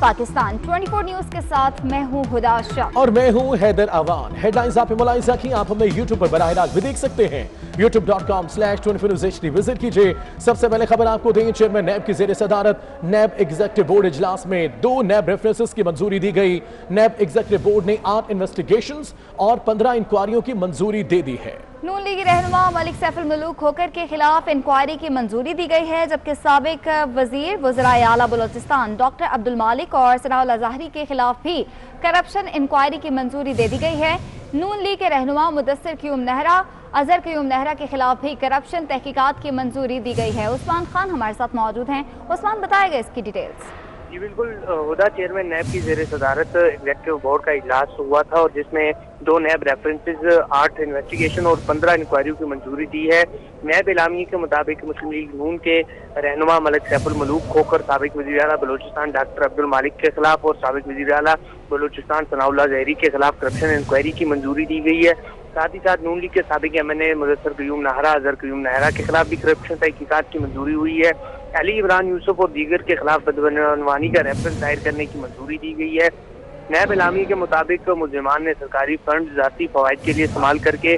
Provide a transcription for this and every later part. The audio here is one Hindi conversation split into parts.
पाकिस्तान 24 न्यूज के साथ मैं हूं हुदा शाह और मैं हूं हैदर अवान। हेडलाइंस आप मुलाहिजा की आप हमें यूट्यूब पर बराह रास्त भी देख सकते हैं। youtube.com/24newshd विजिट कीजिए। सबसे पहले खबर आपको दें, चेयरमैन नैब की जेर सदारत नैब एग्जीक्यूटिव बोर्ड इजलास में 2 नैब रेफरेंसेस की मंजूरी दी गई। नैब एग्जीक्यूटिव बोर्ड ने 8 इन्वेस्टिगेशंस और 15 इंक्वायरियों की मंजूरी दे दी है। नून लीगी रहनुमा मलिक सैफुल मलूक खोकर के खिलाफ इंक्वायरी की मंजूरी दी गई है, जबकि साबिक वजीर वज़राए आला बलोचिस्तान डॉक्टर अब्दुल मालिक और सनाउल्लाह ज़ाहरी के खिलाफ भी करप्शन इंक्वायरी की मंजूरी दे दी गई है। नून लीग के रहनुमा मुदस्सिर क्यूम नेहरा, अजहर क्यूम नेहरा के खिलाफ भी करप्शन तहकीकात की मंजूरी दी गई है। उस्मान खान हमारे साथ मौजूद हैं। उस्मान, बताएगा इसकी डिटेल्स। जी बिल्कुल, हुदा चेयरमैन नैब की जेर सदारत एग्जीक्यूटिव बोर्ड का इजलास हुआ था और जिसमें 2 नैब रेफरेंसेस, 8 इन्वेस्टिगेशन और 15 इंक्वायरियों की मंजूरी दी है। नैब इलामी के मुताबिक मुस्लिम लीग नून के रहनुमा मलिक सैफुल मलूक खोकर साबिक वज़ीर आला बलोचिस्तान डॉक्टर अब्दुल मालिक के खिलाफ और साबिक वज़ीर आला बलोचिस्तान सनाउल्लाह ज़ाहरी के खिलाफ करप्शन इंक्वायरी की मंजूरी दी गई है। साथ ही साथ नून लीग के साबिक MNA मुदस्सिर क्यूम नेहरा, अजहर क्यूम नेहरा के खिलाफ भी करप्शन तहकीकात की मंजूरी हुई है। अली इमरान यूसुफ और दीगर के खिलाफ बदअनवानी का रेफरेंस दायर करने की मंजूरी दी गई है। नैब इलामी के मुताबिक मुलजिमान ने सरकारी फंड जाती फवाइद के लिए इस्तेमाल करके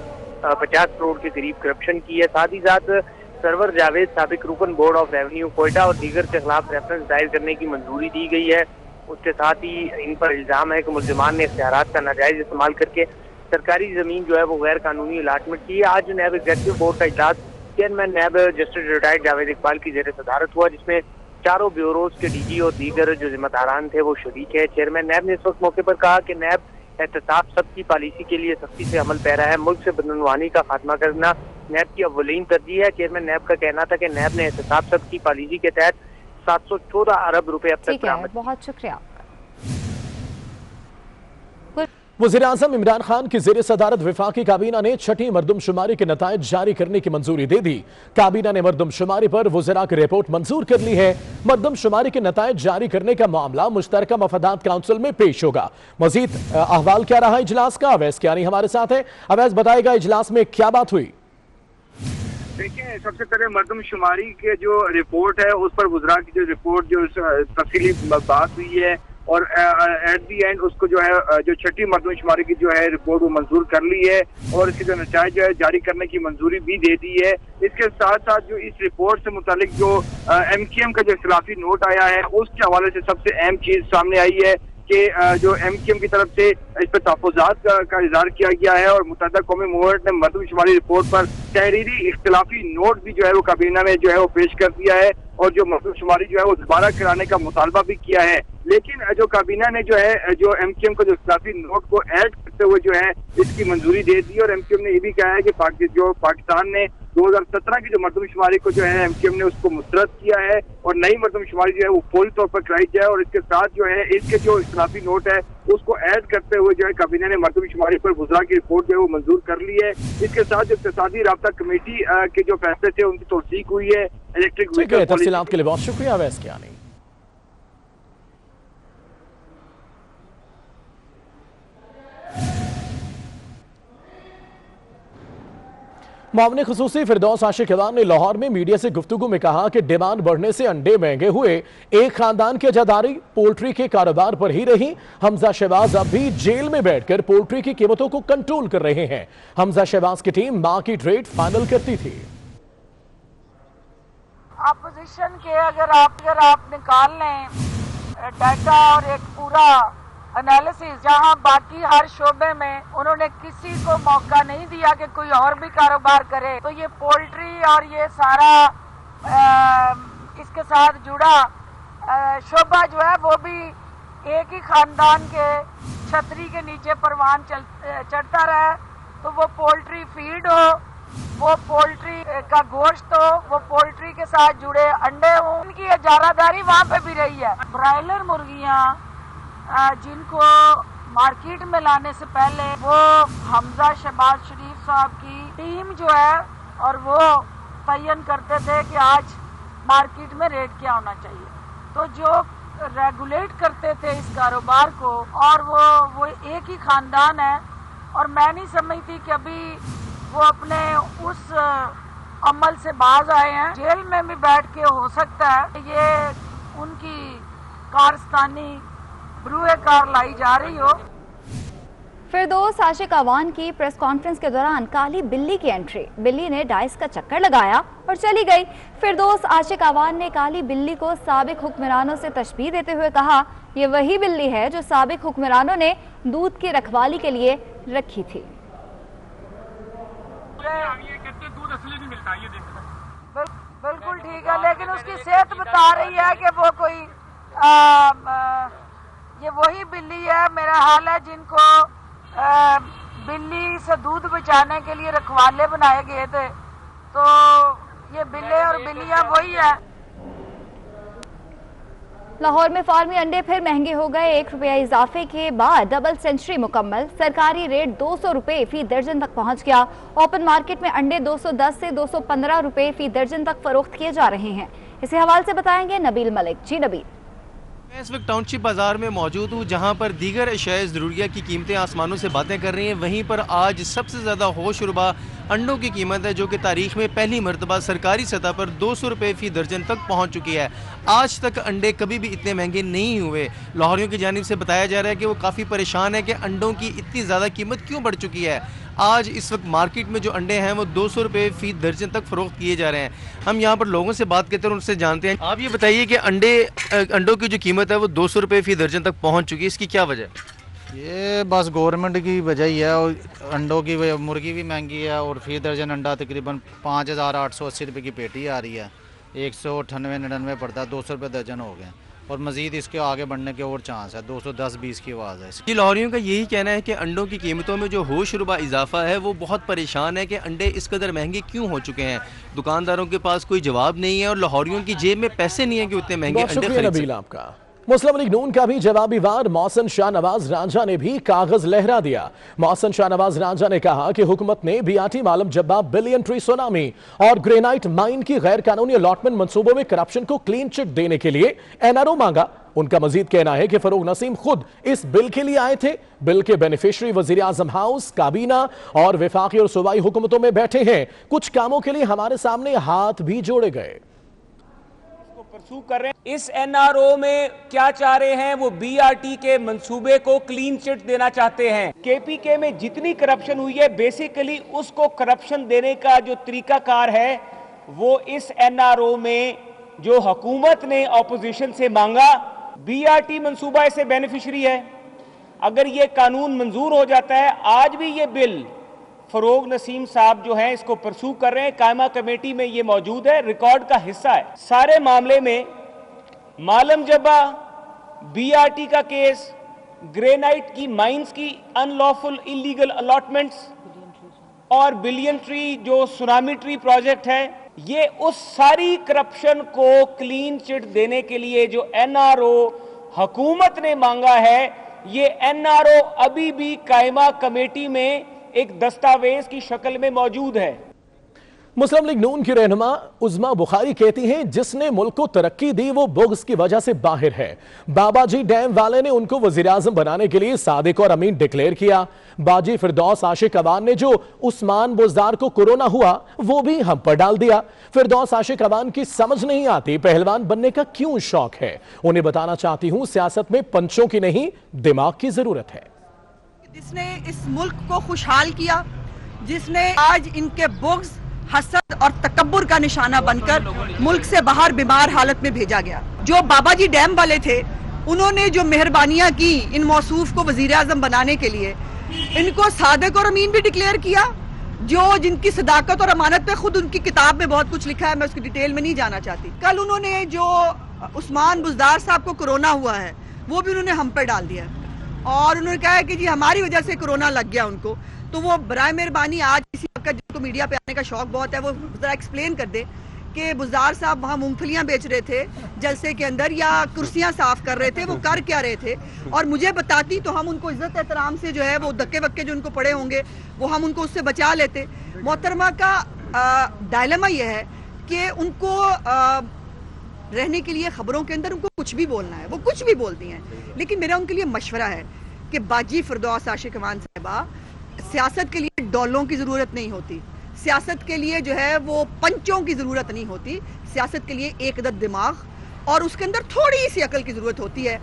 50 करोड़ के करीब करप्शन की है। साथ ही साथ सरवर जावेद साबिक रुकन बोर्ड ऑफ रेवेन्यू कोयटा और दीगर के खिलाफ रेफरेंस दायर करने की मंजूरी दी गई है। उसके साथ ही इन पर इल्जाम है कि मुलजिमान ने इख्तियारात का नाजायज इस्तेमाल करके सरकारी जमीन जो है वो गैर कानूनी अलाटमेंट की है। आज नैब एग्जीक्यूटिव बोर्ड का इजलास chairman NAB justice retired Javed Iqbal की जेर सदारत हुआ, जिसमें चारों ब्यूरोज के DG और दीगर जो जिम्मेदारान थे वो शरीक है। चेयरमैन नैब ने इस वक्त मौके पर कहा कि नैब एहतसाब सबकी पॉलिसी के लिए सख्ती से अमल पैरा है। मुल्क से बदअनवानी का खात्मा करना नैब की अव्वलीन तरजीह है। चेयरमैन नैब का कहना था कि नैब ने एहतसाब सबकी पॉलिसी के तहत 714 अरब रुपए अब तक बरामद। बहुत शुक्रिया। वज़ीर-ए-आज़म इमरान खान की जेर सदारत वफाकी काबीना ने 6ठी मरदमशुमारी के नताइज जारी करने की मंजूरी दे दी। काबीना ने मरदमशुमारी पर वज़रा की रिपोर्ट मंजूर कर ली है। मरदमशुमारी के नताइज जारी करने का मामला मुश्तरका मफादात काउंसिल में पेश होगा। मजीद अहवाल क्या रहा इजलास का, अवैस कियानी हमारे साथ है। अवैस, बताएगा इजलास में क्या बात हुई? देखिए, सबसे पहले मरदमशुमारी के जो रिपोर्ट है उस पर वज़रा की जो रिपोर्ट जो तफसीली बात हुई है और एट दी एंड उसको जो है जो 6ठी मरदमशुमारी की जो है रिपोर्ट वो मंजूर कर ली है और इसके जो नताइज जो है जारी करने की मंजूरी भी दे दी है। इसके साथ साथ जो इस रिपोर्ट से मुतालिक जो MQM का जो इख्तिलाफी नोट आया है उसके हवाले से सबसे अहम चीज सामने आई है कि जो MQM की तरफ से इस पर तहफ़्फ़ुज़ात का इज़हार किया गया है और मुत्तहिदा कौमी मूवमेंट ने मरदमशुमारी रिपोर्ट पर तहरीरी इख्तिलाफी नोट भी जो है वो काबीना में जो है वो पेश कर दिया है और जो मरदमशुमारी जो है वो दोबारा कराने का मुतालबा भी किया है। लेकिन जो काबीना ने जो है जो MQM का जो इख्तिलाफी नोट को ऐड करते हुए जो है इसकी मंजूरी दे दी और MQM ने ये भी कहा है कि पाकिस्तान ने 2017 की जो मरदमशुमारी को जो है MQM ने उसको मुस्तरद किया है और नई मरदमशुमारी जो है वो फौरी तौर पर कराई जाए और इसके साथ जो है इसके जो इख्तिलाफी नोट है उसको ऐड करते हुए जो है काबीना ने मरदमशुमारी पर वज़रा की रिपोर्ट जो है वो मंजूर कर ली है। इसके साथ जो इक़्तिसादी राब्ता कमेटी के जो फैसले थे उनकी तौसीक हुई है। इलेक्ट्रिक व्हीकल तफसीलात के लिए बहुत शुक्रिया अवैस कियानी। मामले खुसूसी फिरदौस आशिक़वान ने लाहौर में मीडिया से गुफ्तगू में कहा कि डिमांड बढ़ने से अंडे महंगे हुए। एक खानदान की अजादारी पोल्ट्री के कारोबार पर ही रही। हमजा शहबाज अब भी जेल में बैठकर पोल्ट्री की कीमतों को कंट्रोल कर रहे हैं। हमजा शहबाज की टीम मार्केट रेट फाइनल करती थी। अपोजिशन के अगर आप निकाल लें डाटा और एक पूरा एनालिसिस, जहां बाकी हर शोबे में उन्होंने किसी को मौका नहीं दिया कि कोई और भी कारोबार करे, तो ये पोल्ट्री और ये सारा इसके साथ जुड़ा शोबा जो है वो भी एक ही खानदान के छतरी के नीचे परवान चढ़ता रहा। तो वो पोल्ट्री फीड हो, वो पोल्ट्री का गोश्त हो, वो पोल्ट्री के साथ जुड़े अंडे हो, उनकी इजारादारी वहाँ पे भी रही है। ब्रायलर मुर्गियाँ जिनको मार्केट में लाने से पहले वो हमजा शहबाज शरीफ साहब की टीम जो है और वो तयन करते थे कि आज मार्केट में रेट क्या होना चाहिए। तो जो रेगुलेट करते थे इस कारोबार को और वो एक ही खानदान है और मैं नहीं समझती कि अभी वो अपने उस अमल से बाज आए हैं। जेल में भी बैठ के हो सकता है ये उनकी कारस्तानी ब्रूए कार लाई जा रही हो। फिरदौस आशिक अवान की प्रेस कॉन्फ्रेंस के दौरान काली बिल्ली की एंट्री। बिल्ली ने डाइस का चक्कर लगाया और चली गई। फिरदौस आशिक अवान ने काली बिल्ली को साबिक हुक्मरानों से तशबीह देते हुए कहा, ये वही बिल्ली है जो साबिक हुक्मरानों ने दूध की रखवाली के लिए रखी थी। बिल्कुल ठीक है, लेकिन उसकी सेहत बता रही है कि वो कोई ये वही बिल्ली है, मेरा हाल है, जिनको बिल्ली से दूध बचाने के लिए रखवाले बनाए गए थे। तो ये बिल्ले और बिल्लियां वही है। लाहौर में फार्मी अंडे फिर महंगे हो गए। 1 रुपया इजाफे के बाद डबल सेंचुरी मुकम्मल। सरकारी रेट 200 रुपए फी दर्जन तक पहुंच गया। ओपन मार्केट में अंडे 210 से 215 रुपए फी दर्जन तक फरोख्त किए जा रहे हैं। इसी हवाले से बताएंगे नबील मलिक। जी नबील। मैं इस वक्त टाउनशिप बाजार में मौजूद हूँ, जहाँ पर दीगर अशाए ज़रूरिया की कीमतें आसमानों से बातें कर रही हैं। वहीं पर आज सबसे ज़्यादा होशरुबा अंडों की कीमत है, जो कि तारीख में पहली मरतबा सरकारी सतह पर 200 रुपये फी दर्जन तक पहुँच चुकी है। आज तक अंडे कभी भी इतने महंगे नहीं हुए। लाहौरियों की जानिब से बताया जा रहा है कि वो काफ़ी परेशान है कि अंडों की इतनी ज़्यादा कीमत क्यों बढ़ चुकी है। आज इस वक्त मार्केट में जो अंडे हैं वो 200 रुपये फी दर्जन तक फ़रोख्त किए जा रहे हैं। हम यहाँ पर लोगों से बात करते हैं, उनसे जानते हैं। आप ये बताइए कि अंडों की जो कीमत है वो 200 रुपये फी दर्जन तक पहुँच चुकी है, इसकी क्या वजह है? ये बस गवर्नमेंट की वजह ही है। और अंडों की मुर्गी भी महंगी है और फी दर्जन अंडा तकरीबन 5880 रुपये की पेटी आ रही है। 198-99 पड़ता है, 200 रुपये दर्जन हो गए और मजीद इसके आगे बढ़ने के और चांस है। 210-20 की आवाज़ है। जी, लाहौरियों का यही कहना है कि अंडों की कीमतों में जो होशरुबा इजाफा है वो बहुत परेशान है कि अंडे इस कदर महंगे क्यों हो चुके हैं। दुकानदारों के पास कोई जवाब नहीं है और लाहौरियों की जेब में पैसे नहीं है कि उतने महंगे अंडे खरीद आपका। मुस्लिम लीग नून का भी जवाबी वार मोहसिन शाहनवाज रांझा ने भी कागज लहरा दिया। मोहसिन शाहनवाज रांझा ने कहा कि हुकूमत ने बीआरटी मालम जब्बा बिलियन ट्री सुनामी और ग्रेनाइट माइन की गैर कानूनी अलॉटमेंट मंसूबों में करप्शन को क्लीन चिट देने के लिए एनआरओ मांगा। उनका मजीद कहना है कि फरूग नसीम खुद इस बिल के लिए आए थे। बिल के बेनिफिशरी वजीर आजम हाउस, काबीना और विफाकी और सूबाई हुकूमतों में बैठे हैं। कुछ कामों के लिए हमारे सामने हाथ भी जोड़े गए। कर रहे हैं। इस एनआरओ में क्या चाह रहे हैं, वो बीआरटी के मंसूबे को क्लीन चिट देना चाहते हैं। केपीके में जितनी करप्शन हुई है, बेसिकली उसको करप्शन देने का जो तरीकाकार है वो इस एनआरओ में जो हुकूमत ने ऑपोजिशन से मांगा, बीआरटी मंसूबा इससे बेनिफिशियरी है। अगर ये कानून मंजूर हो जाता है, आज भी ये बिल फरोग नसीम साहब जो हैं इसको परसू कर रहे हैं। कायमा कमेटी में ये मौजूद है, रिकॉर्ड का हिस्सा है। सारे मामले में मालम जब्बा, बीआरटी का केस, ग्रेनाइट की माइंस की अनलॉफुल इलीगल अलॉटमेंट्स और बिलियन ट्री जो सुनामी ट्री प्रोजेक्ट है, ये उस सारी करप्शन को क्लीन चिट देने के लिए जो एनआरओ हुकूमत ने मांगा है, ये एनआरओ अभी भी कायमा कमेटी में एक दस्तावेज की शक्ल में मौजूद है। मुस्लिम लीग नून की रहनुमा उज़मा बुखारी कहती हैं, जिसने मुल्क को तरक्की दी वो बुग़्ज़ की वजह से बाहर है। बाबाजी डैम वाले ने उनको वज़ीर आज़म बनाने के लिए सादिक और अमीन डिक्लेयर किया। बाजी फिरदौस आशिक अवान ने जो उस्मान बुज़दार को कोरोना हुआ वो भी हम पर डाल दिया। फिरदौस आशिक अवान की समझ नहीं आती पहलवान बनने का क्यों शौक है। उन्हें बताना चाहती हूं, सियासत में पंचों की नहीं दिमाग की जरूरत है। जिसने इस मुल्क को खुशहाल किया, जिसने आज इनके बुग़्ज़, हसद और तकब्बुर का निशाना बनकर मुल्क से बाहर बीमार हालत में भेजा गया। जो बाबाजी डैम वाले थे, उन्होंने जो मेहरबानियां की इन मौसूफ को वजीर आज़म बनाने के लिए, इनको सादिक और अमीन भी डिक्लेयर किया, जो जिनकी सदाकत और अमानत पे खुद उनकी किताब में बहुत कुछ लिखा है, मैं उसकी डिटेल में नहीं जाना चाहती। कल उन्होंने जो उस्मान बुज़दार साहब को कोरोना हुआ है वो भी उन्होंने हम पर डाल दिया और उन्होंने कहा है कि जी हमारी वजह से कोरोना लग गया उनको। तो वो बराए मेहरबानी आज किसी वक्त जिसको मीडिया पे आने का शौक बहुत है, वो जरा एक्सप्लेन कर दे कि बुज़दार साहब वहाँ मूंगफलियाँ बेच रहे थे जलसे के अंदर या कुर्सियाँ साफ कर रहे थे, वो कर क्या रहे थे, और मुझे बताती तो हम उनको इज्जत एहतराम से जो है वो धक्के वक्के जो उनको पड़े होंगे वो हम उनको उससे बचा लेते। मोहतरमा का डायलेमा यह है कि उनको रहने के लिए खबरों के अंदर उनको कुछ भी बोलना है, वो कुछ भी बोलती हैं। लेकिन मेरा उनके लिए मशवरा है कि बाजी फिरदौस आशिक अवान साहिबा, सियासत के लिए डॉलों की ज़रूरत नहीं होती, सियासत के लिए जो है वो पंचों की ज़रूरत नहीं होती, सियासत के लिए एक अदद दिमाग और उसके अंदर थोड़ी सी अकल की ज़रूरत होती है।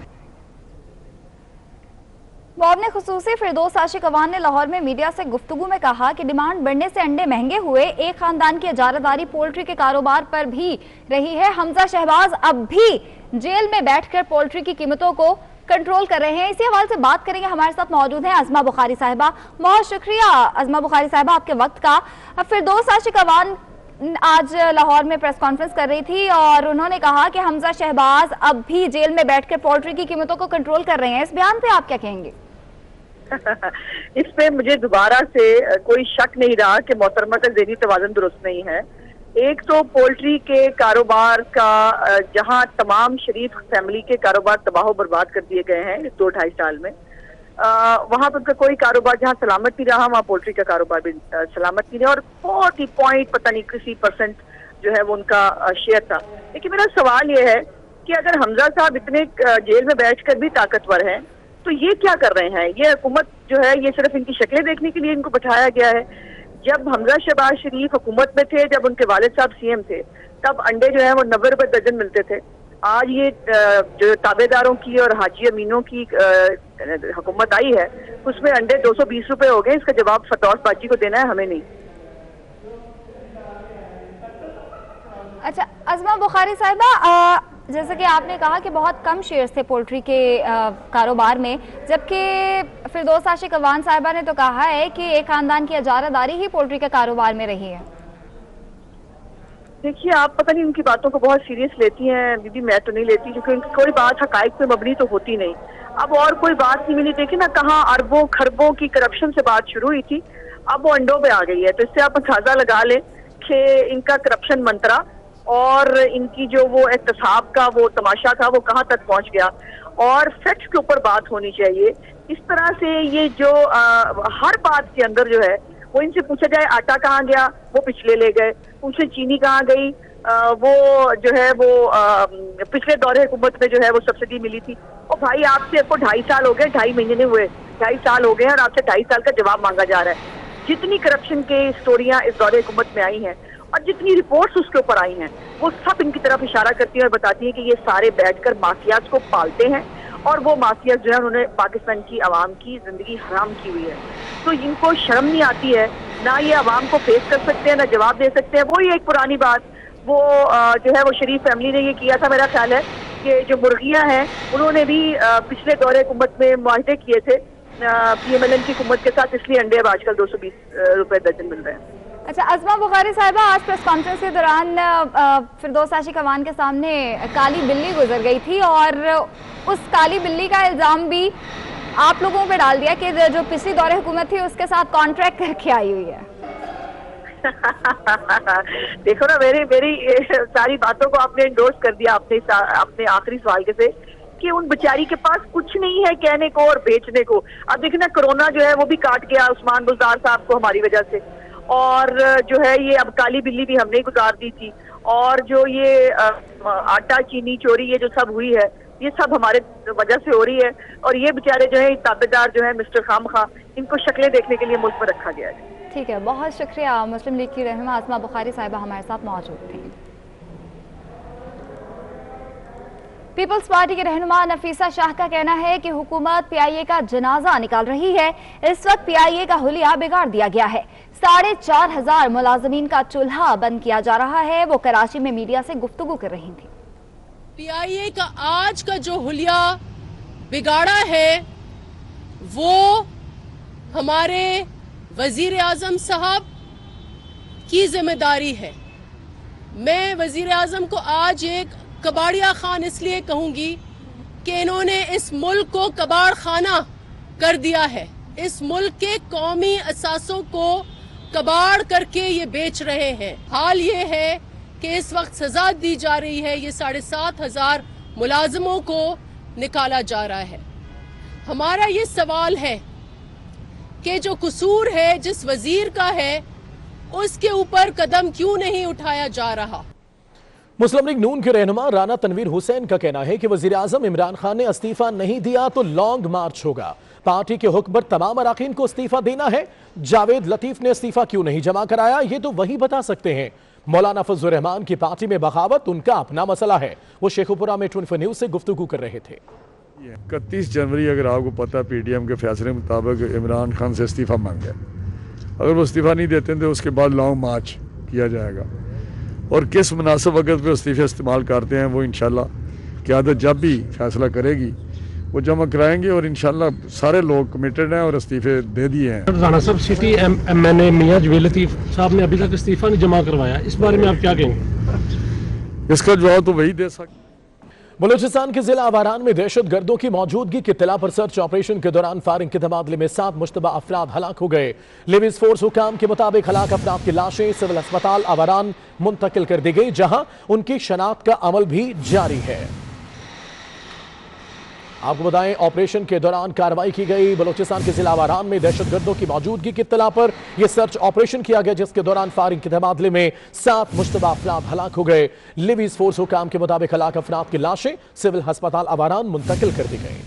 मुआवने खुसूसी फिरदौस आशिक अवान ने लाहौर में मीडिया से गुफ्तगू में कहा कि डिमांड बढ़ने से अंडे महंगे हुए, एक खानदान की इजारादारी पोल्ट्री के कारोबार पर भी रही है। हमजा शहबाज अब भी जेल में बैठकर पोल्ट्री की कीमतों को कंट्रोल कर रहे हैं। इसी हवाले से बात करेंगे, हमारे साथ मौजूद हैं अज़मा बुखारी साहिबा। बहुत शुक्रिया अज़मा बुखारी साहिबा आपके वक्त का। अब फिरदौस आशिक अवान आज लाहौर में प्रेस कॉन्फ्रेंस कर रही थी और उन्होंने कहा कि हमजा शहबाज अब भी जेल में बैठकर पोल्ट्री की कीमतों को कंट्रोल कर रहे हैं। इस बयान पे आप क्या कहेंगे? इस पे मुझे दोबारा से कोई शक नहीं रहा कि मोहतरमा का ज़हनी तवाज़ुन दुरुस्त नहीं है। एक तो पोल्ट्री के कारोबार का जहां तमाम शरीफ फैमिली के कारोबार तबाह बर्बाद कर दिए गए हैं इस 2-2.5 साल में, वहां पर उनका कोई कारोबार जहां सलामत नहीं रहा, वहां पोल्ट्री का कारोबार भी सलामत नहीं रहा और बहुत ही पॉइंट पता नहीं किसी % जो है वो उनका शेयर था। लेकिन मेरा सवाल ये है कि अगर हमजा साहब इतने जेल में बैठकर भी ताकतवर हैं तो ये क्या कर रहे हैं? ये हुकूमत जो है ये सिर्फ इनकी शक्लें देखने के लिए इनको बैठाया गया है। जब हमजा शहबाज शरीफ हुकूमत में थे, जब उनके वालिद साहब CM थे, तब अंडे जो है वो 90 रुपए दर्जन मिलते थे। आज ये जो ताबेदारों की और हाजी अमीनों की हुकूमत आई है उसमें अंडे 220 रुपए हो गए। इसका जवाब फतौस बाजी को देना है, हमें नहीं। अच्छा अज़मा बुखारी साहिबा, जैसे कि आपने कहा कि बहुत कम शेयर्स थे पोल्ट्री के कारोबार में, जबकि फिरदौस आशिक अवान साहिबा ने तो कहा है कि एक खानदान की इजारादारी ही पोल्ट्री के कारोबार में रही है। देखिए, आप पता नहीं उनकी बातों को बहुत सीरियस लेती हैं दीदी, मैं तो नहीं लेती, क्योंकि कोई बात हकाइक पे मबनी तो होती नहीं। अब और कोई बात नहीं मिली। देखिए ना, कहाँ अरबों खरबों की करप्शन से बात शुरू हुई थी, अब वो अंडों पे आ गई है। तो इससे आप अंदाजा लगा लें कि इनका करप्शन मंत्रा और इनकी जो वो एहतसाब का वो तमाशा था वो कहाँ तक पहुंच गया। और फैक्ट्स के ऊपर बात होनी चाहिए। इस तरह से ये जो हर बात के अंदर जो है वो इनसे पूछा जाए आटा कहाँ गया, वो पिछले ले गए, पूछे चीनी कहाँ गई, वो जो है वो पिछले दौरे हुकूमत में जो है वो सब्सिडी मिली थी। और भाई आपसे आपको 2.5 साल हो गए, 2.5 महीने नहीं हुए, 2.5 साल हो गए और आपसे 2.5 साल का जवाब मांगा जा रहा है। जितनी करप्शन के स्टोरियां इस दौरे हुकूमत में आई हैं और जितनी रिपोर्ट्स उसके ऊपर आई हैं वो सब इनकी तरफ इशारा करती है और बताती है कि ये सारे बैठकर माफियाज को पालते हैं और वो माफियाज जो है उन्होंने पाकिस्तान की आवाम की जिंदगी हराम की हुई है। तो इनको शर्म नहीं आती है, ना ये आवाम को फेस कर सकते हैं, ना जवाब दे सकते हैं। वही एक पुरानी बात, वो जो है वो शरीफ फैमिली ने ये किया था, मेरा ख्याल है कि जो मुर्गियां हैं उन्होंने भी पिछले दौरे हुकूमत में मुआहदे किए थे PMLN की हुकूमत के साथ, इसलिए अंडे अब आजकल 220 रुपए दर्जन मिल रहे हैं। अच्छा अज़मा बुखारी साहिबा, आज प्रेस कॉन्फ्रेंस के दौरान फिरदौस आशिक अवान के सामने काली बिल्ली गुजर गई थी और उस काली बिल्ली का इल्जाम भी आप लोगों पे डाल दिया कि जो पिछली दौरे हुकूमत थी उसके साथ कॉन्ट्रैक्ट करके आई हुई है। देखो ना, मेरी सारी बातों को आपने इंडोर्स कर दिया अपने आखिरी सवाल के से कि उन बेचारी के पास कुछ नहीं है कहने को और बेचने को। अब देखिए ना, कोरोना जो है वो भी काट गया उस्मान बुज़दार साहब को हमारी वजह से, और जो है ये अब काली बिल्ली भी हमने गुजार दी थी, और जो ये आटा चीनी चोरी ये जो सब हुई है ये सब हमारे वजह से हो रही है। और ये बेचारे जो है ताबेदार जो है मिस्टर खाम खा, इनको शक्लें देखने के लिए मुल्क में रखा गया है। ठीक है, बहुत शुक्रिया। मुस्लिम लीग की रहनुमा अज़मा बुखारी साहिबा हमारे साथ मौजूद थी। पीपल्स पार्टी के रहनुमा नफीसा शाह का कहना है कि हुकूमत PIA का जनाजा निकाल रही है। इस वक्त PIA का हुलिया बिगाड़ दिया गया है। 4,500 मुलाजमीन का चूल्हा बंद किया जा रहा है। वो कराची में मीडिया से गुफ्तगू कर रही थी। PIA का आज का जो हुलिया बिगाड़ा है वो हमारे वजीर आजम साहब की जिम्मेदारी है। मैं वजीर आजम को आज एक कबाड़िया खान इसलिए कहूंगी कि इन्होंने इस मुल्क को कबाड़ खाना कर दिया है। इस मुल्क के कौमी असासों को कबाड़ करके ये बेच रहे हैं। हाल ये है कि इस वक्त सजा दी जा रही है, ये 7,500 मुलाजमों को निकाला जा रहा है। हमारा ये सवाल है कि जो कसूर है जिस वजीर का है उसके ऊपर कदम क्यों नहीं उठाया जा रहा। मुस्लिम लीग नून के रहनुमा राना तनवीर हुसैन का कहना है कि वजीर आजम इमरान खान ने इस्तीफा नहीं दिया तो लॉन्ग मार्च होगा। पार्टी के हुक्म पर तमाम अराकीन को इस्तीफा देना है। जावेद लतीफ ने इस्तीफा क्यों नहीं जमा कराया, ये तो वही बता सकते हैं। मौलाना फजलुर रहमान की पार्टी में बगावत उनका अपना मसला है। वो शेखुपुरा में 24 न्यूज से गुफ्तगू कर रहे थे। 31 जनवरी अगर आपको पता है पीडीएम के फैसले मुताबिक इमरान खान से इस्तीफ़ा मांग गया। अगर वो इस्तीफ़ा नहीं देते तो उसके बाद लॉन्ग मार्च किया जाएगा और किस मुनासिब वक्त पे इस्तीफ़े इस्तेमाल करते हैं वो इंशाल्लाह क़यादत जब भी फैसला करेगी वो जमा कराएंगे और इंशाल्लाह सारे लोग कमिटेड हैं और इस्तीफ़े दे दिए हैं। राणा साहब सिटी MNA मियां जवेद लतीफ़ साहब ने अभी तक इस्तीफ़ा नहीं जमा करवाया, इस बारे में आप क्या कहेंगे? इसका जवाब तो वही दे सकते। बलूचिस्तान के जिला आवारान में दहशतगर्दों की मौजूदगी की इत्तला पर सर्च ऑपरेशन के दौरान फायरिंग के तबादले में 7 मुश्तबा अफराद हलाक हो गए। लिविस फोर्स हुकाम के मुताबिक हलाक अफराद की लाशें सिविल अस्पताल आवारान मुंतकिल कर दी गई, जहां उनकी शनाख्त का अमल भी जारी है। आपको बताएं, ऑपरेशन के दौरान कार्रवाई की गई। बलूचिस्तान के जिला आवारान में दहशतगर्दों की मौजूदगी की इत्तला पर यह सर्च ऑपरेशन किया गया, जिसके दौरान फायरिंग के तबादले में 7 मुश्तबा अफराद हलाक हो गए। लिविस फोर्स हुकाम के मुताबिक हलाक अफराद की लाशें सिविल अस्पताल आवारान मुंतकिल कर दी गई।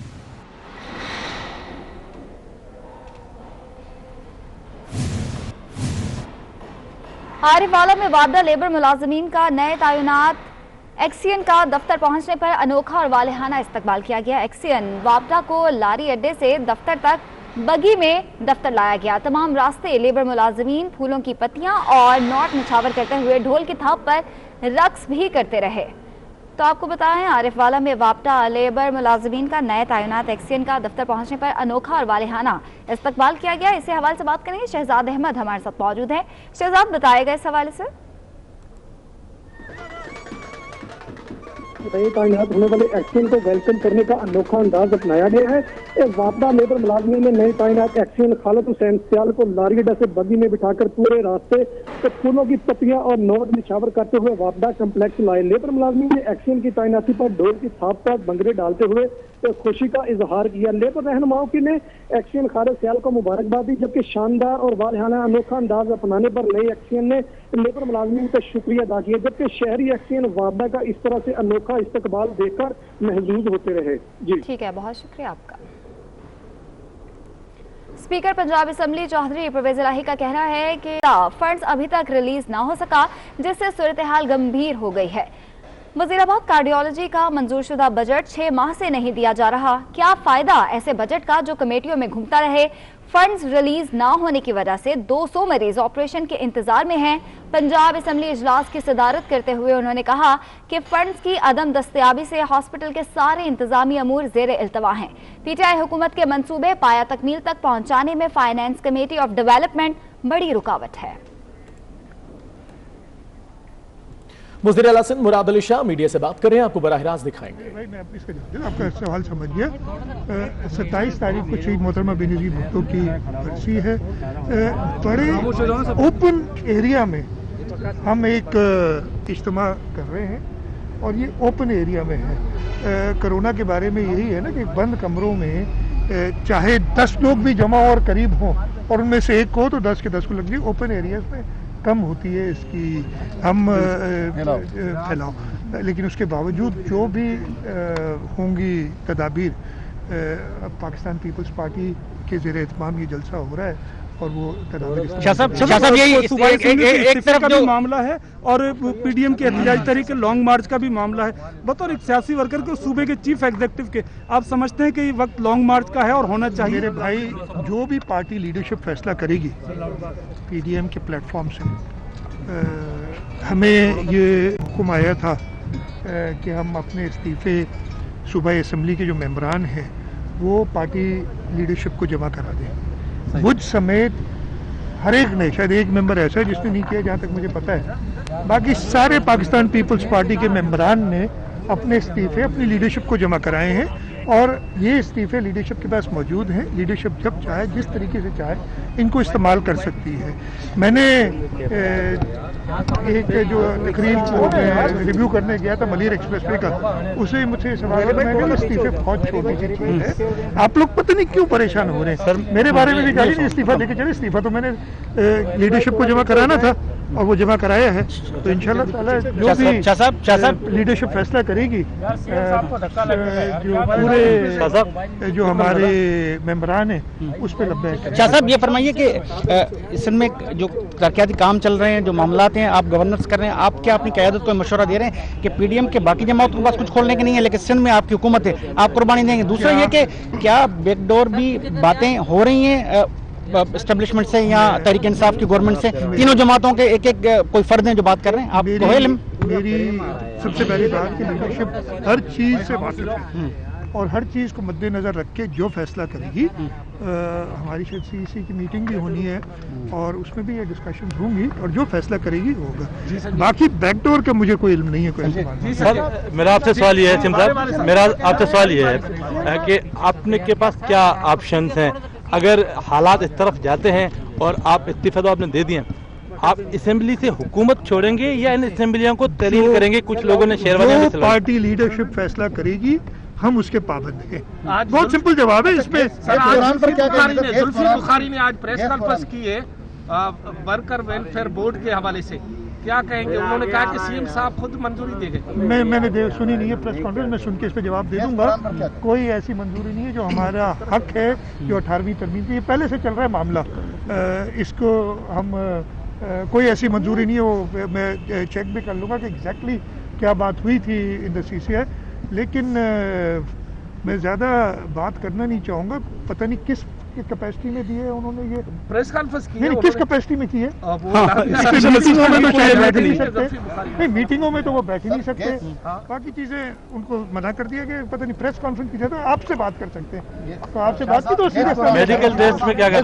आरिफवाला में वापदा लेबर मुलाजमीन का नए तैनात एक्सियन का दफ्तर पहुंचने पर अनोखा और वालिहाना इस्तकबाल किया गया। एक्सियन वापदा को लारी अड्डे से दफ्तर तक बगी में दफ्तर लाया गया। तमाम रास्ते लेबर मुलाजमीन फूलों की पत्तियां और नोट निछावर करते हुए ढोल की थाप पर रक्स भी करते रहे। तो आपको बताएं, आरिफवाला में वापदा लेबर मुलाजमीन का नए तैनात एक्सियन का दफ्तर पहुंचने पर अनोखा और वालिहाना इस्तकबाल किया गया। इसी हवाले से बात करेंगे, शहजाद अहमद हमारे साथ मौजूद है। शहजाद, बताएगा इस हवाले से। नए तैनात होने वाले एक्सियन को वेलकम करने का अनोखा अंदाज अपनाया गया है। वापदा लेबर मुलाजमीन ने नए तैनात एक्सियन खालिद हुसैन सियाल को लारी अड्डा से बगी में बिठाकर पूरे रास्ते तो फूलों की पत्तियां और नोट निछावर करते हुए वापदा कम्प्लेक्स लाए। लेबर मुलाजमीन ने एक्सियन की तैनाती पर ढोल की थाप पर भंगड़े डालते हुए खुशी का इजहार किया। लेबर रहनुमाओं की ने एक्सियन खालिद सियाल को मुबारकबाद दी, जबकि शानदार और वालिहाना अनोखा अंदाज अपनाने पर नए एक्सियन ने लेबर मुलाजमीन का शुक्रिया अदा किया, जबकि शहरी एक्सियन वापदा का इस तरह से अनोखा इस्तकबाल देखकर महजूज होते रहे। जी ठीक है, बहुत शुक्रिया आपका। स्पीकर पंजाब असेंबली चौधरी परवेज इलाही का कहना है कि फंड्स अभी तक रिलीज ना हो सका, जिससे सूरत हाल गंभीर हो गई है। वजीराबाद कार्डियोलॉजी का मंजूरशुदा बजट 6 माह से नहीं दिया जा रहा। क्या फायदा ऐसे बजट का जो कमेटियों में घूमता रहे। फंड्स रिलीज ना होने की वजह से 200 मरीज ऑपरेशन के इंतजार में हैं। पंजाब असेंबली इजलास की सदारत करते हुए उन्होंने कहा कि फंड्स की अदम दस्तयाबी से हॉस्पिटल के सारे इंतजामी अमूर जेर इल्तवा हैं। पीटीआई हुकूमत के मंसूबे पाया तकमील तक पहुंचाने में फाइनेंस कमेटी ऑफ डेवलपमेंट बड़ी रुकावट है। मुज़ीर आला सिंध मुराद अली शाह मीडिया से बात कर रहे हैं, आपको बराह रास्त दिखाएंगे। भाई मैं आपका सवाल समझ गया। 27 तारीख को शहीद मोहतरमा बेनज़ीर भुट्टो की बरसी है। बड़े ओपन एरिया में हम एक इज्तिमा कर रहे हैं और ये ओपन एरिया में है। कोरोना के बारे में यही है ना कि बंद कमरों में चाहे 10 लोग भी जमा और करीब हों और उनमें से एक को तो 10 के 10 को लग जाए। ओपन एरियाज में कम होती है इसकी हम फैलाव, लेकिन उसके बावजूद जो भी होंगी तदाबीर, पाकिस्तान पीपल्स पार्टी के ज़ेर एहतमाम ये जलसा हो रहा है और वो एक तरफ का भी मामला है और पीडीएम के एहतजाजी तहरीक लॉन्ग मार्च का भी मामला है। बतौर एक सियासी वर्कर के सूबे के चीफ एग्जीक्यूटिव के आप समझते हैं कि ये वक्त लॉन्ग मार्च का है और होना चाहिए? मेरे भाई, जो भी पार्टी लीडरशिप फैसला करेगी पीडीएम के प्लेटफॉर्म से, हमें ये हुक्म आया था कि हम अपने इस्तीफे सूबाई असम्बली के जो मेंबरान हैं वो पार्टी लीडरशिप को जमा करा दें। मुझ समेत हर एक ने, शायद एक मेंबर ऐसा है जिसने नहीं किया जहाँ तक मुझे पता है, बाकी सारे पाकिस्तान पीपल्स पार्टी के मेंबरान ने अपने इस्तीफे अपनी लीडरशिप को जमा कराए हैं और ये इस्तीफे लीडरशिप के पास मौजूद हैं। लीडरशिप जब चाहे, जिस तरीके से चाहे, इनको इस्तेमाल कर सकती है। मैंने एक जो तकरीर को रिव्यू करने गया था मलिर एक्सप्रेसवे का, उसे मुझे सवाल मैं इस्तीफे फौज छोड़ने की चीज़ है। आप लोग पता नहीं क्यों परेशान हो रहे हैं। सर मेरे बारे में भी गाली नहीं, इस्तीफा देके चले। इस्तीफा तो मैंने लीडरशिप को जमा कराना था। और वो जमा कराया है, तो इंशाल्लाह ताला जो भी लीडरशिप फैसला करेगी, जो पूरे जो हमारे मेंबरान हैं उस पर लब्बैक। शाह साहब ये फरमाइए कि इसमें जो तरक्याती काम चल रहे हैं, जो मामलात हैं, आप गवर्नेंस कर रहे हैं, आप क्या अपनी क़यादत को मशवरा दे रहे हैं कि पीडीएम के बाकी जमातों के पास कुछ खोलने के नहीं है, लेकिन सिंध में आपकी हुकूमत है, आप कुर्बानी देंगे? दूसरा ये कि क्या बैकडोर भी बातें हो रही हैं एस्टेब्लिशमेंट से या तहरीक इंसाफ की गवर्नमेंट से? तीनों जमातों के एक एक कोई फर्द हैं जो बात कर रहे हैं, आपको है इल्म? मेरी सबसे पहली बात कि लीडरशिप हर चीज़ से वाकिफ है और हर चीज़ को मद्देनज़र रख के जो फैसला करेगी, हमारी शायद सीईसी की मीटिंग भी होनी है और उसमें भी ये डिस्कशन होंगी और जो फैसला करेगी होगा। बाकी बैकडोर का मुझे कोई इल्म नहीं है। कोई सर, मेरा आपसे सवाल ये है सिम साहब, मेरा आपसे सवाल ये है कि आपने के पास क्या ऑप्शन हैं अगर हालात इस तरफ जाते हैं और आप इस्तीफा तो आपने दे दिए, आप असेंबली से हुकूमत छोड़ेंगे या इन असेंबलियों को तरीन करेंगे? कुछ लोगों ने शेरवानी पार्टी लीडरशिप फैसला करेगी, हम उसके पाबंद हैं। बहुत सिंपल जवाब है इसमें। जुल्फिकार बुखारी ने आज प्रेस कॉन्फ्रेंस की है वर्कर वेलफेयर बोर्ड के हवाले से, क्या कहेंगे? उन्होंने कहा कि सीएम साहब खुद मंजूरी देंगे। मैंने सुनी नहीं है प्रेस कॉन्फ्रेंस, मैं सुन के इस पे जवाब दे दूंगा। कोई ऐसी मंजूरी नहीं है, जो हमारा हक है, जो 18वीं तरमीम की पहले से चल रहा है मामला, इसको हम कोई ऐसी मंजूरी नहीं है। वो मैं चेक भी कर लूँगा कि एग्जैक्टली क्या बात हुई थी इन द CCI, लेकिन मैं ज़्यादा बात करना नहीं चाहूँगा। पता नहीं किस कैपेसिटी में दी है उन्होंने ये प्रेस कॉन्फ्रेंस की, नहीं किस कैपेसिटी में की है? मीटिंगों में तो शायद बैठ नहीं सकते, नहीं मीटिंगों में तो वो बैठ ही नहीं सकते, बाकी चीज़ें उनको मना कर दिया गया। पता नहीं प्रेस कॉन्फ्रेंस की तो आपसे बात कर सकते हैं, तो आपसे बात की तो मेडिकल टेस्ट में क्या कर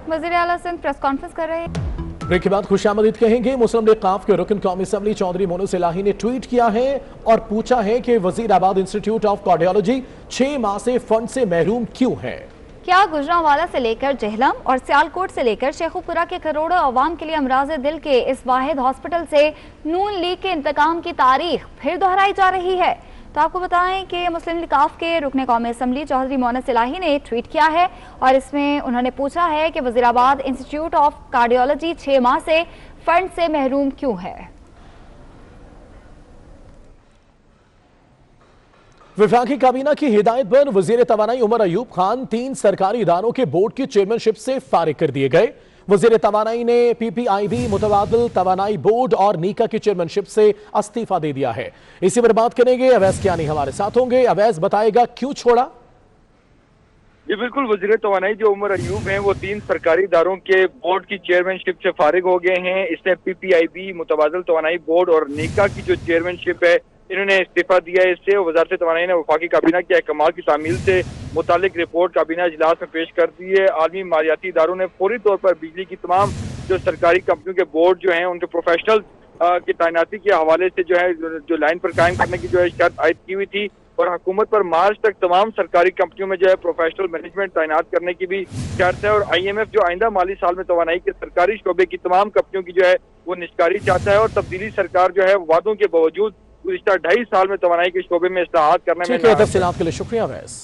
वज़ीर आला सिंध प्रेस कॉन्फ्रेंस कर रहे हैं। ब्रेक के बाद खुशामदीद कहेंगे। मुस्लिम लीग काफ के रुकन कौमी असम्बली चौधरी मोनूस इलाही ने ट्वीट किया है और पूछा है कि वजीराबाद इंस्टीट्यूट ऑफ कार्डियोलॉजी 6 माह से फंड से महरूम क्यों है? क्या गुजरांवाला से लेकर जेहलम और सियालकोट से लेकर शेखुपुरा के करोड़ों अवाम के लिए अमराज दिल के इस वाहिद हॉस्पिटल से नून लीग के इंतकाम की तारीख फिर दोहराई जा रही है? तो आपको बताएं कि मुस्लिम लीग काफ के रुकने कौमी असम्बली चौधरी मोनूस इलाही ने ट्वीट किया है और इसमें उन्होंने पूछा है कि वजीराबाद इंस्टीट्यूट ऑफ कार्डियोलॉजी 6 माह से फंड से महरूम क्यों है? वफाकी काबीना की हिदायत पर वजीर तवानाई उमर अयूब खान 3 सरकारी इदारों के बोर्ड की चेयरमैनशिप से फारिग कर दिए गए। वजीर तवानाई ने PPIB, मुतबादिल तवानाई बोर्ड और नीका की चेयरमैनशिप से इस्तीफा दे दिया है। इसी पर बात करेंगे, अवैस कियानी हमारे साथ होंगे। अवैस बताएगा क्यों छोड़ा? जी बिल्कुल, वजीर तवानाई जो उमर अयूब हैं वो 3 सरकारी इदारों के बोर्ड की चेयरमैनशिप से फारिग हो गए हैं। इसने PPIB, मुतबादिल तवानाई बोर्ड और नीका की जो चेयरमैनशिप है इन्होंने इस्तीफा दिया है। इससे वजारत तवानाई ने वफाकी काबीना के अहकाम की तामील से मुतालिक रिपोर्ट काबीना इजलास में पेश कर दी है। आलमी मालियाती इदारों ने फौरी तौर पर बिजली की तमाम जो सरकारी कंपनियों के बोर्ड जो हैं उनके प्रोफेशनल की तैनाती के हवाले से जो है जो लाइन पर कायम करने की जो है शर्त आयद की हुई थी और हुकूमत पर मार्च तक तमाम सरकारी कंपनियों में जो है प्रोफेशनल मैनेजमेंट तैनात करने की भी शर्त है। और IMF जो आइंदा माली साल में तवानाई के सरकारी शोबे की तमाम कंपनियों की जो है वो निष्कारी चाहता है और तब्दीली सरकार जो है वादों के बावजूद गुज़िश्ता 2.5 साल में तवानाई के शोबे में इस्लाहात करने में तफसीलात के लिए शुक्रिया वैस।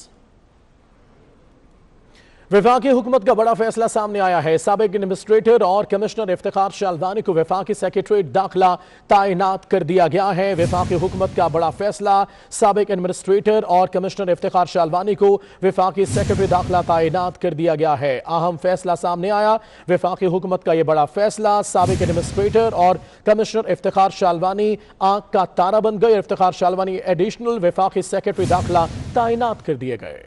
वफाकी हुकूमत का बड़ा फैसला सामने आया है। साबिक एडमिनिस्ट्रेटर और कमिश्नर इफ्तिखार शालवानी को वफाकी सेक्रेटरीट दाखिला तैनात कर दिया गया है। वफाकी हुकूमत का बड़ा फैसला, साबिक एडमिनिस्ट्रेटर और कमिश्नर इफ्तिखार शालवानी को वफाकी सेक्रेटरी दाखिला तैनात कर दिया गया है। अहम फैसला सामने आया। वफाकी हुकूमत का यह बड़ा फैसला, साबिक एडमिनिस्ट्रेटर और कमिश्नर इफ्तिखार शालवानी आंख का तारा बन गए। इफ्तिखार शालवानी एडिशनल वफाकी सेक्रेटरी दाखिला तैनात कर दिए गए।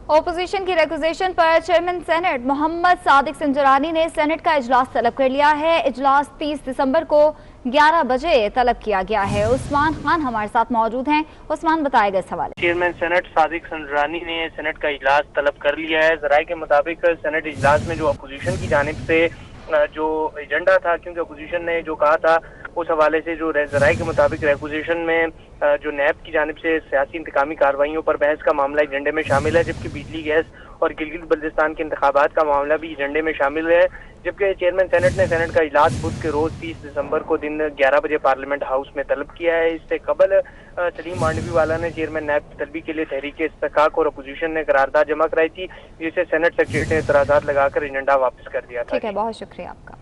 ओपोजिशन की रिक्वेजिशन पर चेयरमैन सेनेट मोहम्मद सादिक संजरानी ने सेनेट का इजलास तलब कर लिया है। इजलास 30 दिसंबर को 11 बजे तलब किया गया है। उस्मान खान हमारे साथ मौजूद हैं। उस्मान बताएगा इस हवाले। चेयरमैन सेनेट सादिक संजरानी ने सेनेट का इजलास तलब कर लिया है। जराये के मुताबिक सेनेट इजलास में जो अपोजिशन की जानिब से जो एजेंडा था, क्योंकि अपोजिशन ने जो कहा था उस हवाले से जो जराये के मुताबिक रिक्वेजिशन में जो नैब की जानिब से सियासी इंतकामी कार्रवाइयों पर बहस का मामला एजेंडे में शामिल है, जबकि बिजली गैस और गिलगित बल्तिस्तान के इंतखाबात का मामला भी एजेंडे में शामिल है। जबकि चेयरमैन सेनेट ने सेनेट का इजलास बुध के रोज 30 दिसंबर को दिन 11 बजे पार्लियामेंट हाउस में तलब किया है। इससे कबल सलीम मांडवीवाला ने चेयरमैन नैब की तलबी के लिए तहरीक इस्तिकाक और अपोजिशन ने करारदाद जमा कराई थी, जिसे सेनेट सेक्रेटरी ने एतराजात लगाकर एजेंडा वापस कर दिया था। ठीक है, बहुत शुक्रिया आपका।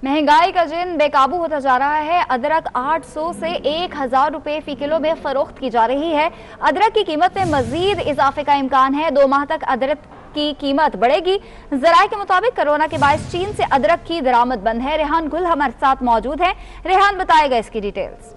महंगाई का जिन बेकाबू होता जा रहा है। अदरक 800 से 1000 रुपए फी किलो में फरोख्त की जा रही है। अदरक की कीमत में मजीद इजाफे का इम्कान है। 2 माह तक अदरक की कीमत बढ़ेगी। जराये के मुताबिक कोरोना के बायस चीन से अदरक की दरामद बंद है। रेहान गुल हमारे साथ मौजूद है। रेहान बताएगा इसकी डिटेल्स।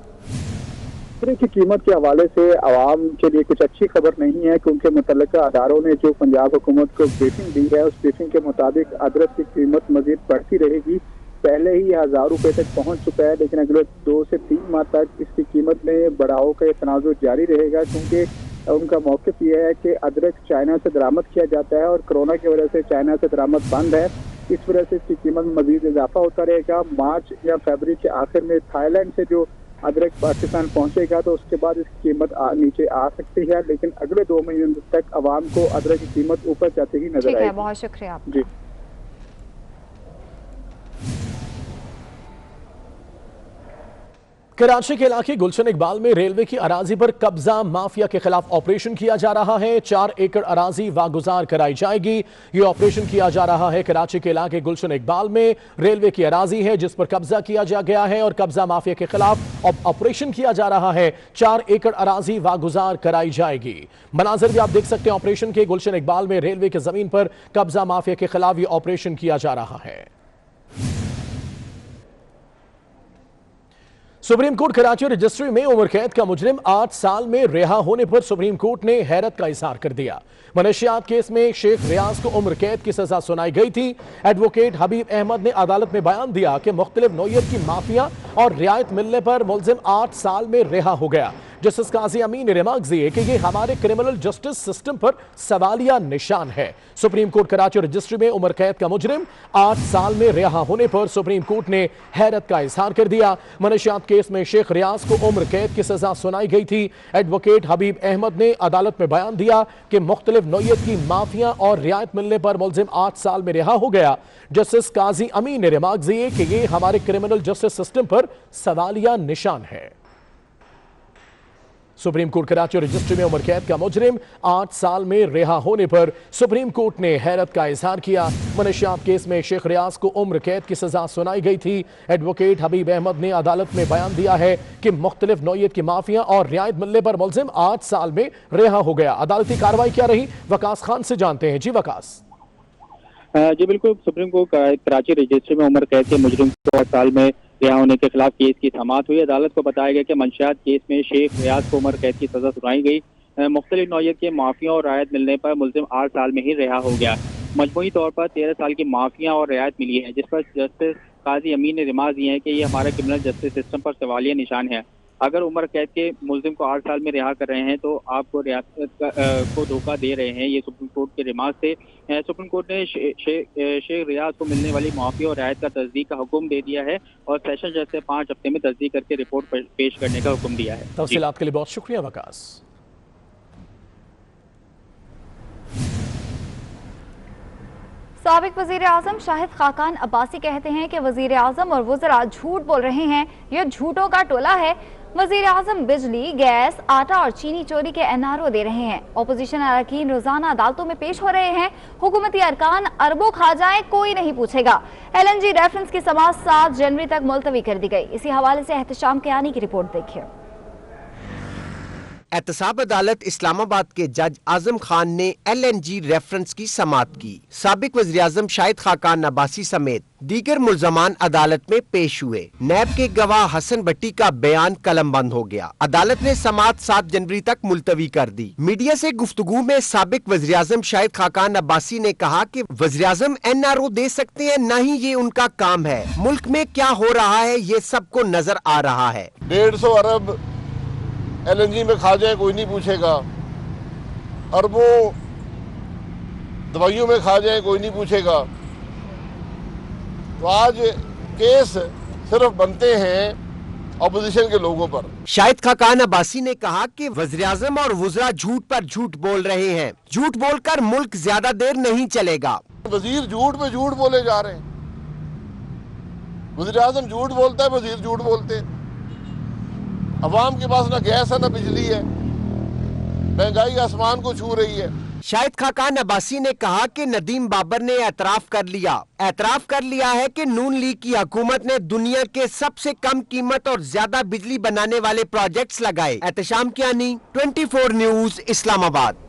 अदरक की कीमत के हवाले से आवाम के लिए कुछ अच्छी खबर नहीं है, क्योंकि मुतल्लिका अदारों ने जो पंजाब हुकूमत को ब्रीफिंग दी है, उस ब्रीफिंग के मुताबिक अदरक की कीमत मजीद बढ़ती रहेगी। पहले ही 1000 रुपए तक पहुंच चुका है, लेकिन अगले 2 से 3 माह तक इसकी कीमत में बढ़ाव का तनाज़ुर जारी रहेगा, क्योंकि उनका मौक़िफ़ यह है कि अदरक चाइना से दरामद किया जाता है और कोरोना की वजह से चाइना से दरामद बंद है। इस वजह से इसकी कीमत में मजीद इजाफा होता रहेगा। मार्च या फरवरी के आखिर में थाईलैंड से जो अदरक पाकिस्तान पहुंचेगा तो उसके बाद इसकी कीमत नीचे आ सकती है, लेकिन अगले 2 महीने तक आवाम को अदरक की कीमत ऊपर जाती ही नजर आएगी। बहुत शुक्रिया आपका। जी। कराची के इलाके गुलशन इकबाल में रेलवे की अराजी पर कब्जा माफिया के खिलाफ ऑपरेशन किया जा रहा है। 4 एकड़ अराजी वागुजार कराई जाएगी। ये ऑपरेशन किया जा रहा है कराची के इलाके गुलशन इकबाल में। रेलवे की अराजी है जिस पर कब्जा किया जा गया है और कब्जा माफिया के खिलाफ ऑपरेशन किया जा रहा है। 4 एकड़ अराजी वागुजार कराई जाएगी। मनाजिर भी आप देख सकते हैं ऑपरेशन के। गुलशन इकबाल में रेलवे की जमीन पर कब्जा माफिया के खिलाफ ये ऑपरेशन किया जा रहा है। सुप्रीम कोर्ट कराची रजिस्ट्री में उम्र कैद का मुजरिम 8 साल में रिहा होने पर सुप्रीम कोर्ट ने हैरत का इजहार कर दिया। मनशियात केस में शेख रियाज को उम्र कैद की सजा सुनाई गई थी। एडवोकेट हबीब अहमद ने अदालत में बयान दिया कि मुख्तलिफ नौयत की माफिया और रियायत मिलने पर मुलजिम 8 साल में रिहा हो गया। जस्टिस काजी अमीन ने रिमार्क दिए कि यह हमारे क्रिमिनल जस्टिस सिस्टम पर सवालिया निशान है। सुप्रीम कोर्ट कराची रजिस्ट्री में उम्र कैद का मुजरिम 8 साल में रिहा होने पर सुप्रीम कोर्ट ने हैरत का इजहार कर दिया। मनशियात केस में शेख रियाज को उम्र कैद की सजा सुनाई गई थी। एडवोकेट हबीब अहमद ने अदालत में बयान दिया कि मुख्तलिफ नौयत की माफिया और रियायत मिलने पर मुलजिम 8 साल में रिहा हो गया। जस्टिस काजी अमीन ने रिमार्क दिए कि यह हमारे क्रिमिनल जस्टिस सिस्टम पर सवालिया निशान है। सुप्रीम कोर्ट कराची रजिस्ट्री में उम्र कैद का मुजरिम 8 साल में रिहा होने पर सुप्रीम कोर्ट ने हैरत का इजहार किया। मनशियात केस में शेख रियाज को उम्र कैद की सजा सुनाई गई थी। एडवोकेट हबीब अहमद ने अदालत में बयान दिया है कि मुख्तलिफ नौयत की माफिया और रियायत मिलने पर मुलजिम 8 साल में रिहा हो गया। अदालती कार्रवाई क्या रही, वकास खान से जानते हैं। जी वकास। जी बिल्कुल, सुप्रीम कोर्ट कराची रजिस्ट्री में उम्र कैद के मुजरिम को 8 साल में रिहा होने के खिलाफ केस की समाअत हुई। अदालत को बताया गया कि मंशियात केस में शेख रियाज को उम्र कैद की सजा सुनाई गई। मुख्तलिफ नौयत के माफिया और रियायत मिलने पर मुलजिम 8 साल में ही रिहा हो गया। मजमूई तौर पर 13 साल की माफिया और रियायत मिली है, जिस पर जस्टिस काजी अमीन ने रिमार्क दिए हैं कि ये हमारे क्रिमिनल जस्टिस सिस्टम पर सवालिया निशान है। अगर उम्र कैद के मुलजिम को 8 साल में रिहा कर रहे हैं तो आपको रियासत को धोखा दे रहे हैं। ये सुप्रीम कोर्ट के रिमार्क से सुप्रीम कोर्ट ने शेख रियाज को मिलने वाली माफी और रियायत का तस्दीक का हुक्म दे दिया है और सेशन जज से 5 हफ्ते में तस्दीक करके रिपोर्ट पेश करने का हुक्म दिया है। तफसीलात के लिए बहुत शुक्रिया वकास। साबिक वजीर आजम शाहिद खाकान अब्बासी कहते हैं कि वजीर आजम और वज़रा झूठ बोल रहे हैं। यह झूठों का टोला है। वजीर आजम बिजली, गैस, आटा और चीनी चोरी के NRO दे रहे हैं। अपोजिशन अरकान रोजाना अदालतों में पेश हो रहे हैं। हुकूमती अरकान अरबों खा जाए, कोई नहीं पूछेगा। LNG रेफरेंस की समाअत 7 जनवरी तक मुलतवी कर दी गई। इसी हवाले से एहतशाम कियानी की रिपोर्ट देखिए। एहतसाब अदालत इस्लामाबाद के जज आजम खान ने LNG रेफरेंस की समाअत की। साबिक वज़ीर आज़म शाहिद खाकान अब्बासी समेत दीगर मुल्ज़मान अदालत में पेश हुए। नैब के गवाह हसन भट्टी का बयान कलम बंद हो गया। अदालत ने समाअत 7 जनवरी तक मुलतवी कर दी। मीडिया से गुफ्तगू में साबिक वज़ीर आज़म शाहिद खाकान अब्बासी ने कहा कि वज़ीर आज़म NRO दे सकते हैं, न ही ये उनका काम है। मुल्क में क्या हो रहा है ये सबको नजर आ रहा है। 150 अरब LNG में खा जाए, कोई नहीं पूछेगा। अरबों दवाइयों में खा जाए, कोई नहीं पूछेगा। तो आज केस सिर्फ बनते हैं ऑपोजिशन के लोगों पर। शाहिद खाकान अब्बासी ने कहा कि वज़ीर-ए-आज़म और वुज़रा झूठ पर झूठ बोल रहे हैं। झूठ बोलकर मुल्क ज्यादा देर नहीं चलेगा। वजीर झूठ पे झूठ बोले जा रहे हैं। वज़ीर-ए-आज़म झूठ बोलता है, वजीर झूठ बोलते हैं। अवाम के पास ना गैस है ना बिजली है, महंगाई आसमान को छू रही है। शाहिद खाकान अब्बासी ने कहा कि नदीम बाबर ने एतराफ कर लिया है कि नून लीग की हुकूमत ने दुनिया के सबसे कम कीमत और ज्यादा बिजली बनाने वाले प्रोजेक्ट्स लगाए। एहतशाम कियानी, 24 न्यूज, इस्लामाबाद।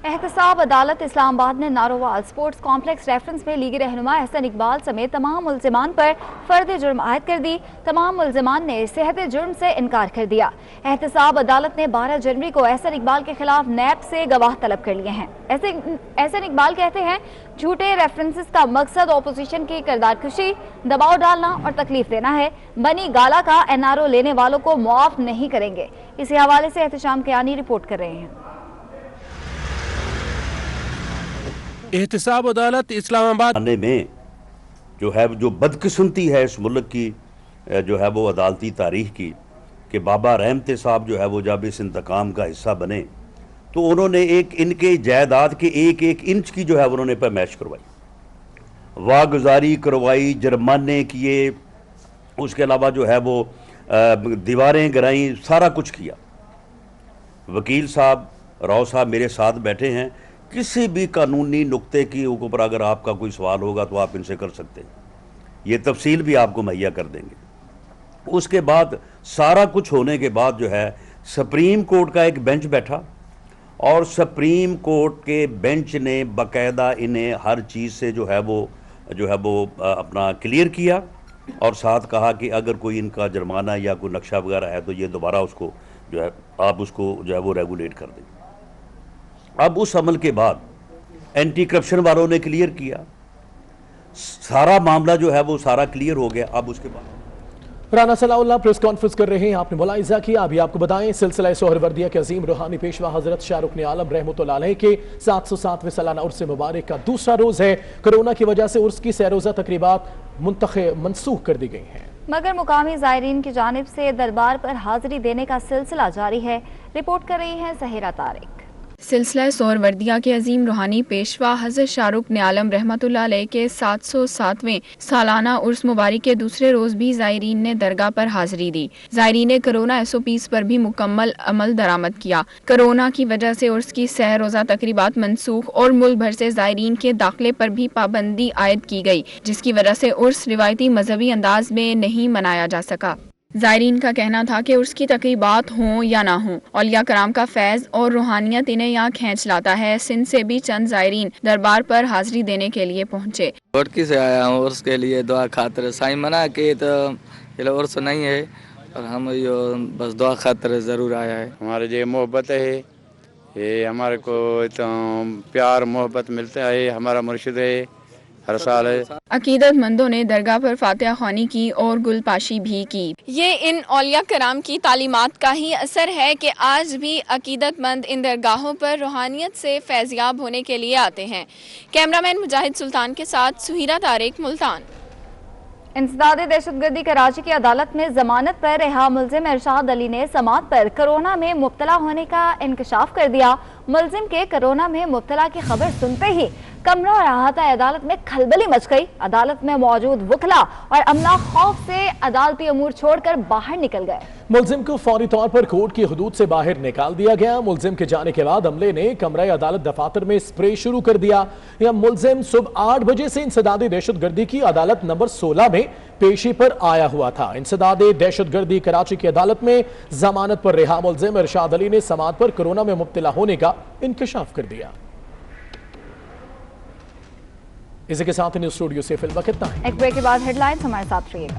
एहतसाब अदालत इस्लामाबाद ने नारोवाल स्पोर्ट्स कॉम्प्लेक्स रेफरेंस में लीगी रहनुमा एहसन इकबाल समेत तमाम मुल्जिमान पर फर्द जुर्म आयद कर दी। तमाम मुल्जिमान ने सेहत जुर्म से इनकार कर दिया। एहतसाब अदालत ने 12 जनवरी को एहसन इकबाल के खिलाफ नैब से गवाह तलब कर लिए हैं। एहसन इकबाल कहते हैं झूठे रेफरेंसेस का मकसद अपोजिशन की किरदारकशी, दबाव डालना और तकलीफ देना है। बनी गाला का NRO लेने वालों को मुआफ नहीं करेंगे। इसी हवाले से एहतशाम कियानी रिपोर्ट कर रहे हैं। एहतसाब अदालत इस्लामाबाद में जो बदकिस्मती है इस मुल्क की जो है वो अदालती तारीख की कि बाबा रहमते साहब जो है वो जब इस इंतकाम का हिस्सा बने तो उन्होंने इनके जायदाद के एक इंच की जो है उन्होंने पैमाइश करवाई, वागुजारी करवाई, जुर्माने किए, उसके अलावा जो है वो दीवारें गिराई, सारा कुछ किया। वकील साहब राव साहब मेरे साथ बैठे हैं। किसी भी कानूनी नुक्ते की ऊपर अगर आपका कोई सवाल होगा तो आप इनसे कर सकते हैं, ये तफसील भी आपको मुहैया कर देंगे। उसके बाद सारा कुछ होने के बाद जो है सुप्रीम कोर्ट का एक बेंच बैठा और सुप्रीम कोर्ट के बेंच ने बाकायदा इन्हें हर चीज़ से जो है वो अपना क्लियर किया और साथ कहा कि अगर कोई इनका जुर्माना या कोई नक्शा वगैरह है तो ये दोबारा उसको जो है आप उसको जो है वो रेगुलेट कर दें। अब उस अमल के बाद एंटी करप्शन वालों ने क्लियर किया, सारा मामला जो है वो सारा क्लियर हो गया। अब उसके बाद राना सलाउल्लाह प्रेस कॉन्फ्रेंस कर रहे हैं, आपने मुलाहिजा किया। अभी आपको बताएं सिलसिला सोहरवर्दिया के अजीम रूहानी पेशवा हजरत शाहरुख आलम रहमतुल्लाह अलैह के 707वें सालाना उर्स मुबारक का दूसरा रोज है। कोरोना की वजह से उर्स की सैरोजा तकरीबात मनसूख कर दी गई हैं, मगर मुकामी ज़ायरीन की जानिब से दरबार पर हाजिरी देने का सिलसिला जारी है। रिपोर्ट कर रही है सहेरा तारिक। सिलसिला सोहरवर्दिया के अजीम रूहानी पेशवा हज़रत शाहरुख आलम रहमतुल्लाह अलैह के 707वें सालाना उर्स मुबारक के दूसरे रोज भी ज़ायरीन ने दरगाह पर हाजिरी दी। ज़ायरीन ने कोरोना SOPs पर भी मुकम्मल अमल दरामद किया। कोरोना की वजह से उर्स की सह रोज़ा तकरीबात मनसूख और मुल्क भर से ज़ायरीन के दाखिले पर भी पाबंदी आयद की गई, जिसकी वजह से उर्स रिवायती मजहबी अंदाज में नहीं मनाया जा सका। ज़ायरीन का कहना था कि उर्स की तकरीबात हों या ना हों, औलिया कराम का फैज़ और रूहानियत इन्हें यहाँ खींच लाता है। सिंध से भी चंद ज़ायरीन दरबार पर हाजिरी देने के लिए पहुँचे। लड़की से आया हूँ उर्स के लिए दुआ खातिर, साईं मना के तो ये उर्स नहीं है और हम यो बस दुआ खातिर ज़रूर आया है। हमारे जो मोहब्बत है ये हमारे को तो प्यार मोहब्बत मिलता है, हमारा मुर्शिद है हर साल है। अकीदतमंदों ने दरगाह पर फातिहा ख्वानी की और गुलपाशी भी की। ये इन औलिया कराम की तालीमात का ही असर है कि आज भी अकीदतमंद इन दरगाहों पर रूहानियत से फैज़याब होने के लिए आते हैं। कैमरामैन मुजाहिद सुल्तान के साथ सुहीरा तारिक, मुल्तान। इंसदाद दहशतगर्दी कराची की अदालत में जमानत पर रिहा मुल्जिम इरशाद अली ने समात पर कोरोना में मुब्तला होने का इंकशाफ कर दिया। मुल्जिम के कोरोना में मुब्तला की खबर सुनते ही कमरा और अहाता अदालत में खलबली मच गई। अदालत में मौजूद वकला और अमला खौफ से अदालती अमूर छोड़कर बाहर निकल गए। मुल्जिम को फौरी तौर पर कोर्ट की हुदूद से बाहर निकाल दिया गया। मुल्जिम के जाने के बाद अमले ने कमरा अदालत दफातर में स्प्रे शुरू कर दिया। यह मुल्जिम सुबह 8 बजे से इंसदादी दहशतगर्दी की अदालत नंबर 16 में पेशी पर आया हुआ था। इंसदादी दहशतगर्दी कराची की अदालत में जमानत पर रिहा मुल्जिम इरशाद अली ने समात पर कोरोना में मुब्तला होने का इंकशाफ कर दिया। इसी के साथ न्यूज़ स्टूडियो से फिल वक्त इतना है। एक ब्रेक के बाद हेडलाइंस हमारे साथ रहिएगा।